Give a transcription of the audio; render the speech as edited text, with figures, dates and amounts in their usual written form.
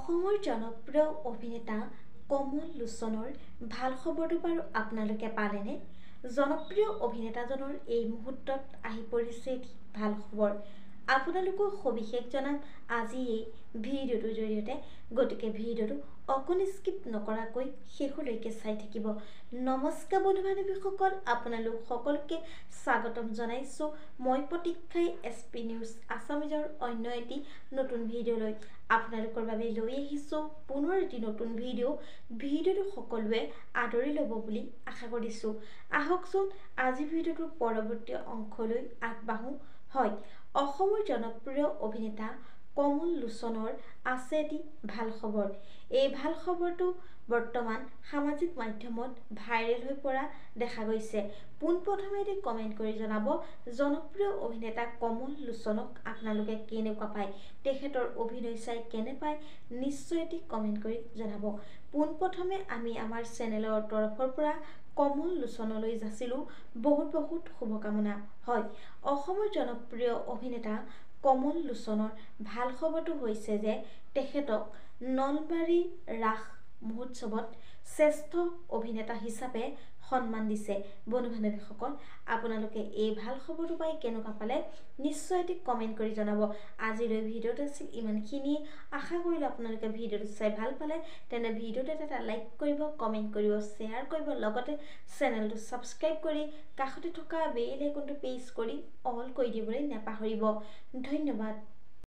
অসমৰ জনপ্ৰিয় অভিনেতা কমল লোচনৰ ভাল খবৰটো বাৰু আপোনালোকে পালেনে? জনপ্ৰিয় অভিনেতাজনৰ এই মুহূৰ্তত আহি পৰিছে এটি ভাল খবৰ। আপোনালোকক সবিশেষ জনাম আজি এই ভিডিঅ'টোৰ জৰিয়তে। গতিকে ভিডিঅ'টো অকণো স্কিপ নকৰাকৈ শেষলৈকে চাই থাকিব। নমস্কাৰ বন্ধু বান্ধৱীসকল, আপোনালোক সকলোকে স্বাগতম জনাইছোঁ মই প্ৰতীক্ষাই SP নিউজ আছামিজৰ অন্য এটি নতুন ভিডিঅ'লৈ আপোনালোকৰ বাবে লৈ আহিছোঁ পুনৰ এটি নতুন ভিডিঅ'টো সকলোৱে আদৰি ল'ব বুলি আশা কৰিছোঁ। আহকচোন আজি ভিডিঅ'টোৰ পৰৱৰ্তী অংশলৈ আগবাঢ়োঁ। হয়, অসমৰ জনপ্ৰিয় অভিনেতা কমল লোচনৰ আছে এটি ভাল খবৰ। এই ভাল খবৰটো বৰ্তমান সামাজিক মাধ্যমত ভাইৰেল হৈ পৰা দেখা গৈছে। পোনপ্ৰথমে এটি কমেণ্ট কৰি জনাব, জনপ্ৰিয় অভিনেতা কমল লোচনক আপোনালোকে কেনেকুৱা পায়, তেখেতৰ অভিনয় চাই কেনে পায়, নিশ্চয় এটি কমেণ্ট কৰি জনাব। পোনপ্ৰথমে আমি আমাৰ চেনেলৰ তৰফৰ পৰা কমল লোচনলৈ যাচিলোঁ বহুত শুভকামনা। হয়, অসমৰ জনপ্ৰিয় অভিনেতা কমল লোচনৰ ভাল খবৰটো হৈছে যে তেখেতক নলবাৰী ৰাস মহোৎসৱত শ্ৰেষ্ঠ অভিনেতা হিচাপে সন্মান দিছে। বন্ধু বান্ধৱীসকল, আপোনালোকে এই ভাল খবৰটো পাই কেনেকুৱা পালে নিশ্চয় এটি কমেণ্ট কৰি জনাব। আজিলৈ ভিডিঅ'টো আছিল ইমানখিনিয়ে। আশা কৰিলোঁ আপোনালোকে ভিডিঅ'টো চাই ভাল পালে। তেনে ভিডিঅ'টোত এটা লাইক কৰিব, কমেণ্ট কৰিব, শ্বেয়াৰ কৰিব, লগতে চেনেলটো ছাবস্ক্ৰাইব কৰি কাষতে থকা বেল আইকনটো প্ৰেছ কৰি অল কৰি দিবলৈ নাপাহৰিব। ধন্যবাদ।